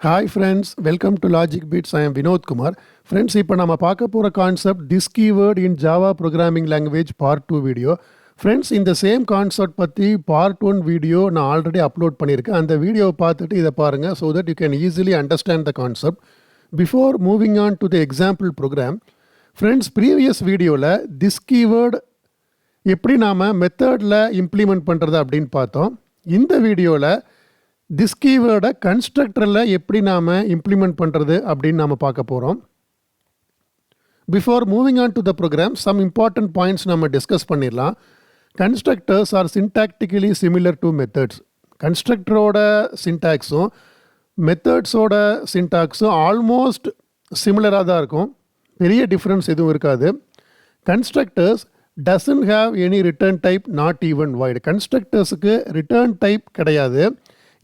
Hi friends, welcome to Logic Bits. I am Vinod Kumar. Friends, இப்போ நம்ம பார்க்க போகிற concept this keyword in Java programming language part 2 video. Friends, இந்த same concept பற்றி part 1 video நான் already upload பண்ணியிருக்கேன். அந்த வீடியோவை பார்த்துட்டு இதை பாருங்கள் so that you can easily understand the concept. Before moving on to the example program, friends, previous வீடியோவில் திஸ் கீவேர்டு எப்படி நாம் மெத்தடில் இம்ப்ளிமெண்ட் பண்ணுறது அப்படின்னு பார்த்தோம். இந்த வீடியோவில் திஸ் கீவேர்டை கன்ஸ்ட்ரக்டரில் எப்படி நாம் இம்ப்ளிமெண்ட் பண்ணுறது அப்படின்னு நாம் பார்க்க போகிறோம். Before moving on to the program, some important points நம்ம டிஸ்கஸ் பண்ணிடலாம். Constructors are syntactically similar to methods. கன்ஸ்ட்ரக்டரோட சின்டாக்ஸும் மெத்தட்ஸோட சின்டாக்ஸும் ஆல்மோஸ்ட் சிமிலராக தான் இருக்கும். பெரிய டிஃப்ரென்ஸ் எதுவும் இருக்காது. Constructors doesn't have any return type, not even void. கன்ஸ்ட்ரக்டர்ஸுக்கு ரிட்டர்ன் டைப் கிடையாது.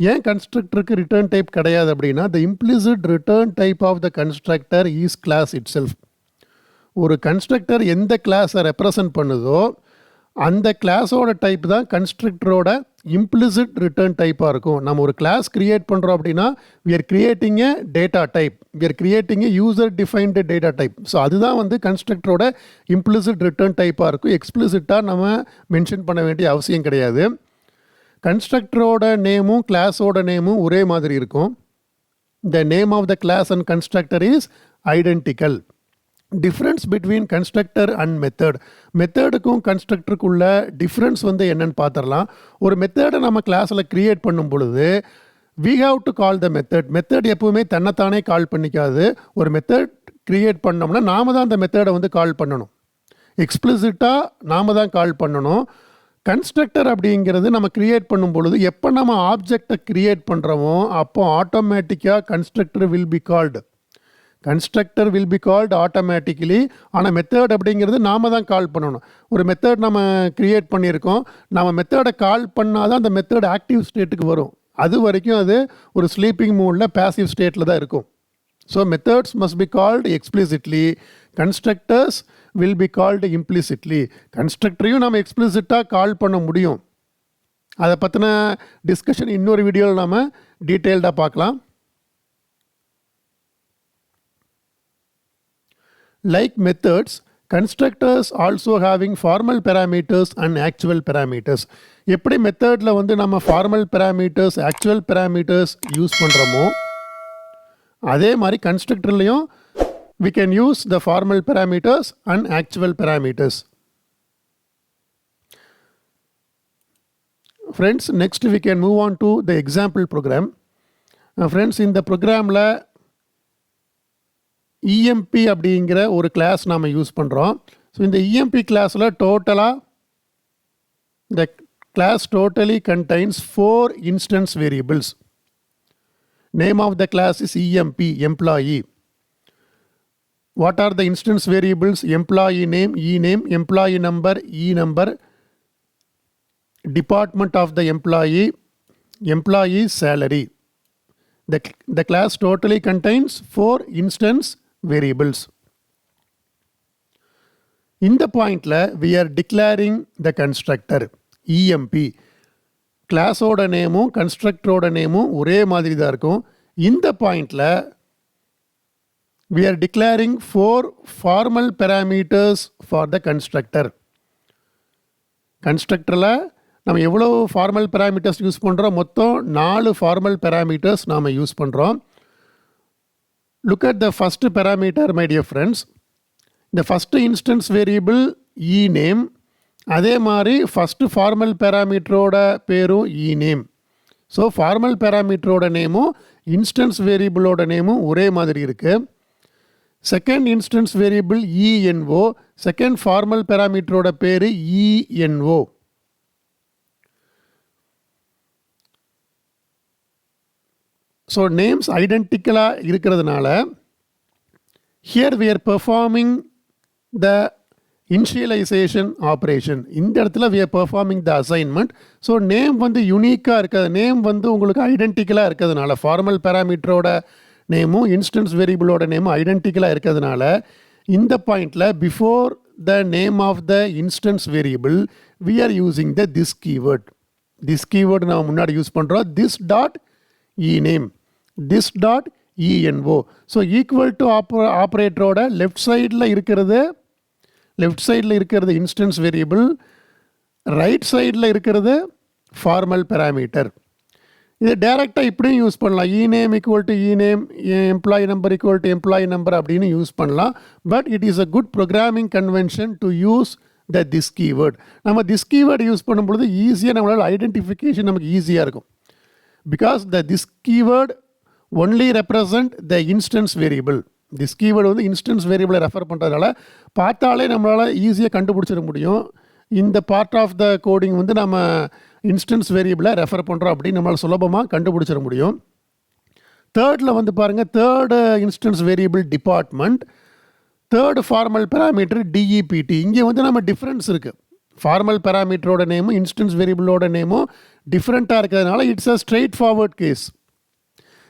ஏன் கன்ஸ்ட்ரக்டருக்கு ரிட்டர்ன் டைப் கிடையாது அப்படின்னா, the implicit return type of the constructor is class itself. ஒரு கன்ஸ்ட்ரக்டர் எந்த கிளாஸை ரெப்ரசன்ட் பண்ணுதோ அந்த கிளாஸோட டைப் தான் கன்ஸ்ட்ரக்டரோட இம்ப்ளிசிட் ரிட்டர்ன் டைப்பாக இருக்கும். நம்ம ஒரு கிளாஸ் கிரியேட் பண்ணுறோம் அப்படின்னா we are creating a data type, we are creating a user defined data type. So அதுதான் வந்து கன்ஸ்ட்ரக்டரோட இம்ப்ளிசிட் ரிட்டர்ன் டைப்பாக இருக்கும். எக்ஸ்பிளிசிட்டாக நம்ம மென்ஷன் பண்ண வேண்டிய அவசியம் கிடையாது. கன்ஸ்ட்ரக்டரோட நேமும் கிளாஸோட நேமும் ஒரே மாதிரி இருக்கும். The name of the class and constructor is identical. Difference between constructor and method. மெத்தடுக்கும் கன்ஸ்ட்ரக்டருக்குள்ள டிஃப்ரென்ஸ் வந்து என்னன்னு பார்த்துடலாம். ஒரு மெத்தடை நம்ம கிளாஸில் க்ரியேட் பண்ணும் பொழுது we have to call the method. Method எப்பவுமே தன்னைத்தானே கால் பண்ணிக்காது. ஒரு மெத்தட் க்ரியேட் பண்ணோம்னா நாம தான் அந்த மெத்தடை வந்து கால் பண்ணணும். எக்ஸ்பிளிசிட்டாக நாம தான் கால் பண்ணணும். கன்ஸ்ட்ரக்டர் அப்படிங்கிறது நம்ம க்ரியேட் பண்ணும் பொழுது எப்போ நம்ம ஆப்ஜெக்டை க்ரியேட் பண்ணுறோமோ அப்போ ஆட்டோமேட்டிக்காக constructor will be called. Constructor will be called automatically. ஆனால் மெத்தட் அப்படிங்கிறது நாம் தான் கால் பண்ணணும். ஒரு மெத்தட் நம்ம க்ரியேட் பண்ணியிருக்கோம், நம்ம மெத்தடை கால் பண்ணால் தான் அந்த மெத்தட் ஆக்டிவ் ஸ்டேட்டுக்கு வரும். அது வரைக்கும் அது ஒரு ஸ்லீப்பிங் மோடில் பேசிவ் ஸ்டேட்டில் தான் இருக்கும். So methods must be called explicitly, constructors will be called implicitly. கன்ஸ்ட்ரக்டரையும் நம்ம எக்ஸ்பிளிசிட்டாக கால் பண்ண முடியும். அதை பற்றின டிஸ்கஷன் இன்னொரு வீடியோவில் நாம் டீட்டெயில்டாக பார்க்கலாம். Like methods, constructors also having formal parameters and actual parameters. எப்படி மெத்தடில் வந்து நம்ம formal parameters, actual parameters use பண்ணுறோமோ அதே மாதிரி கன்ஸ்ட்ரக்டர்லையும் we can use the formal parameters and actual parameters. Friends, next we can move on to the example program. Friends, இந்த ப்ரோக்ராமில் EMP அப்படிங்கிற ஒரு கிளாஸ் நாம் யூஸ் பண்ணுறோம். ஸோ இந்த EMP கிளாஸில் டோட்டலாக the class totally contains 4 instance variables. Name of the class is EMP, employee. What are the instance variables? Employee name, E-name, employee number, E-number, department of the employee, employee salary. The class totally contains 4 instance variables. In the point, we are declaring the constructor, EMP. கிளாஸோட நேமும் கன்ஸ்ட்ரக்டரோட நேமும் ஒரே மாதிரி தான் இருக்கும். இந்த பாயிண்டில் we are declaring 4 formal parameters for the constructor. கன்ஸ்ட்ரக்டரில் நம்ம எவ்வளோ ஃபார்மல் பேராமீட்டர்ஸ் யூஸ் பண்ணுறோம்? மொத்தம் 4 ஃபார்மல் பேராமீட்டர்ஸ் நாம் யூஸ் பண்ணுறோம். Look at the first parameter, my dear friends. இந்த first instance variable E name. அதே மாதிரி ஃபஸ்ட்டு ஃபார்மல் பேராமீட்டரோட பேரும் இ நேம். ஸோ ஃபார்மல் பேராமீட்டரோட நேமும் இன்ஸ்டன்ஸ் வேரியபிளோட நேமும் ஒரே மாதிரி இருக்குது. Second instance variable ENO, second formal பேராமீட்டரோட பேர் இஎன்ஓ. ஸோ நேம்ஸ் ஐடென்டிக்கலாக இருக்கிறதுனால here we are performing the initialisation operation. இந்த இடத்துல we are performing the assignment. So name வந்து யூனிக்காக இருக்கிறது, நேம் வந்து உங்களுக்கு ஐடென்டிக்கலாக இருக்கிறதுனால, ஃபார்மல் பேராமீட்டரோட நேமும் இன்ஸ்டன்ஸ் வேரியபிளோட நேமும் ஐடென்டிக்கலாக இருக்கிறதுனால இந்த பாயிண்டில் before the name of the instance variable we are using the this keyword. This keyword நம்ம முன்னாடி யூஸ் பண்ணுறோம். This dot E name. this dot ENO. So equal to ஆப்ரேட்டரோட லெஃப்ட் சைடில் இருக்கிறது இன்ஸ்டன்ஸ் வேரியபிள், ரைட் சைடில் இருக்கிறது ஃபார்மல் பேராமீட்டர். இது டைரெக்டாக இப்படியும் யூஸ் பண்ணலாம். E name equal to E name, employee number equal to employee number அப்படின்னு யூஸ் பண்ணலாம். But it is a good programming convention to use this keyword. நம்ம திஸ் கீவேர்டு யூஸ் பண்ணும்பொழுது ஈஸியாக நம்மளால் ஐடென்டிஃபிகேஷன் நமக்கு ஈஸியாக இருக்கும். Because this keyword only represent the instance variable. This keyword வந்து இன்ஸ்டன்ஸ் வேரியபிளை ரெஃபர் பண்ணுறதுனால பார்த்தாலே நம்மளால் ஈஸியாக கண்டுபிடிச்சிட முடியும். இந்த பார்ட் ஆஃப் த கோடிங் வந்து நம்ம இன்ஸ்டன்ஸ் வேரியபிளை ரெஃபர் பண்ணுறோம் அப்படின்னு நம்மளால் சுலபமாக கண்டுபிடிச்சிட முடியும். தேர்டில் வந்து பாருங்கள், third instance variable department, third formal parameter DEPT. இங்கே வந்து நம்ம டிஃப்ரென்ஸ் இருக்குது. ஃபார்மல் பேராமீட்டரோட நேமும் இன்ஸ்டன்ஸ் வேரியபிளோட நேமும் டிஃப்ரெண்ட்டாக இருக்கிறதுனால it's a straightforward case.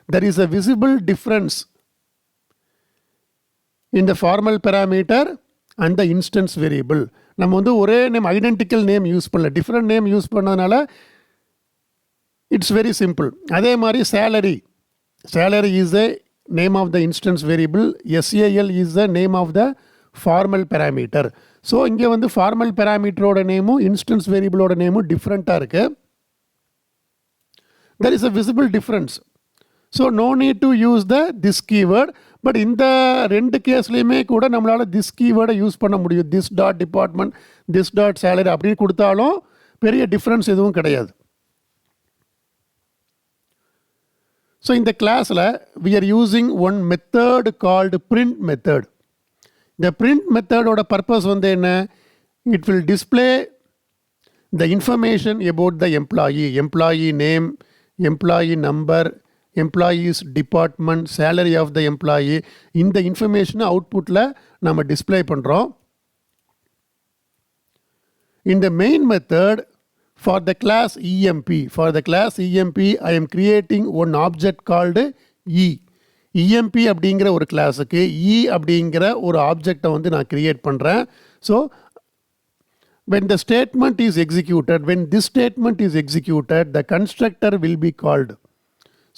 There is a visible difference in the formal parameter and the instance variable. நம்ம வந்து ஒரே நேம் ஐடென்டிக்கல் நேம் யூஸ் பண்ணல, டிஃப்ரெண்ட் நேம் யூஸ் பண்ணதுனால இட்ஸ் வெரி சிம்பிள். அதே மாதிரி salary is the name of the instance variable, SAL is the name of the formal parameter. So இங்கே வந்து formal பேராமீட்டரோட நேமும் இன்ஸ்டன்ஸ் வேரியபிளோட நேமும் டிஃப்ரெண்ட்டாக இருக்குது. There is a visible difference. So no need to use this keyword. But இந்த ரெண்டு கேஸ்லேயுமே கூட நம்மளால் திஸ் கீவேர்டை யூஸ் பண்ண முடியும். This dot department, this dot salary அப்படின்னு கொடுத்தாலும் பெரிய டிஃப்ரென்ஸ் எதுவும் கிடையாது. ஸோ இந்த கிளாஸில் we are using one method called print method. இந்த print methodோட பர்பஸ் வந்து என்ன? It will display the information about the employee name, employee number, employees department, salary of the employee. இந்த இன்ஃபர்மேஷனை அவுட்புட்டில் நம்ம டிஸ்பிளே பண்ணுறோம். இந்த main method for the class EMP, I am creating one object called EMP அப்படிங்கிற ஒரு கிளாஸுக்கு அப்படிங்கிற ஒரு ஆப்ஜெக்டை வந்து நான் கிரியேட் பண்ணுறேன். So when this statement is executed, the constructor will be called.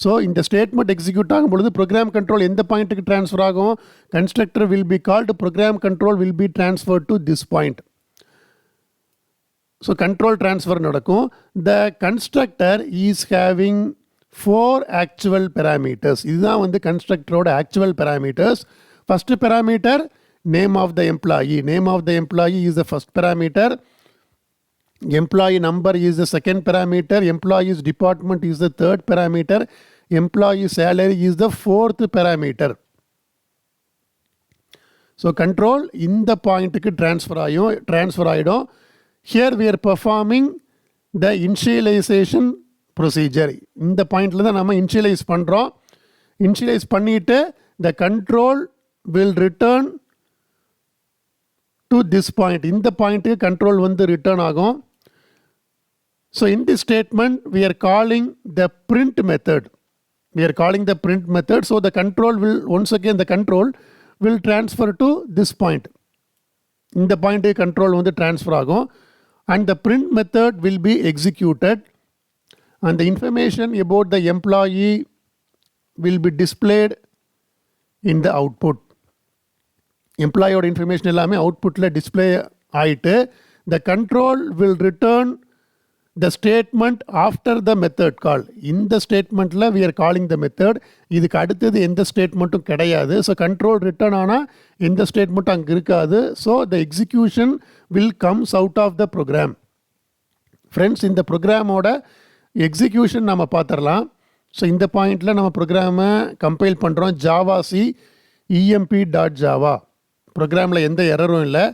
So இந்த ஸ்டேட்மெண்ட் எக்ஸிக்யூட் ஆகும் பொழுது ப்ரோக்ராம் கண்ட்ரோல் எந்த பாயிண்ட்டுக்கு ட்ரான்ஸ்ஃபர் ஆகும்? Constructor will be called, program control will be transfer to this point. So control transfer நடக்கும். The constructor is having 4 actual parameters. இதுதான் வந்து கன்ஸ்ட்ரக்டரோட actual parameters. First parameter name of the employee. Name of the employee is the first parameter. Employee number is the second parameter. Employee's department is the third parameter. Employee salary is the fourth parameter. So control in the point க்கு transfer ஆயிடும். Here we are performing the initialization procedure. இந்த பாயிண்ட்ல தான் நம்ம initialize பண்றோம். Initialize பண்ணிட்டு the control will return to this point. இந்த பாயிண்ட்டுக்கு control வந்து return ஆகும். So in this statement we are calling the print method. So the control will, once again the control will transfer to this point. இந்த பாயிண்ட்டுக்கு control வந்து transfer ஆகும். And the print method will be executed. And the information about the employee will be displayed in the output. எம்ப்ளாயோட information எல்லாமே அவுட்புட்டில் display ஆகிட்டு the control will return the statement after the method call. இந்த ஸ்டேட்மெண்ட்டில் we are calling the method. இதுக்கு அடுத்தது எந்த ஸ்டேட்மெண்ட்டும் கிடையாது. So control return ஆனால் எந்த ஸ்டேட்மெண்ட்டும் அங்கே இருக்காது. So the execution will comes out of the program. Friends, இந்த ப்ரோக்ராமோட எக்ஸிக்யூஷன் நம்ம பார்த்துடலாம். ஸோ இந்த பாயிண்டில் நம்ம ப்ரோக்ராமை கம்பைல் பண்ணுறோம். Java C emp.java. ப்ரோக்ராமில் எந்த எரரும் இல்லை.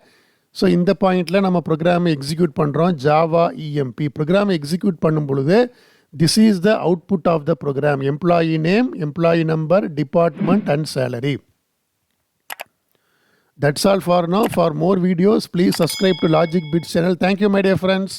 ஸோ இந்த பாயிண்டில் நம்ம ப்ரோக்ராமை எக்ஸிக்யூட் பண்ணுறோம். ஜாவா EMP ப்ரோக்ராமை எக்ஸிக்யூட் பண்ணும் பொழுது this is the output of the program. Employee name, employee number, department and salary. That's all for now. For more videos, please subscribe to Logic Bits channel. Thank you, my dear friends.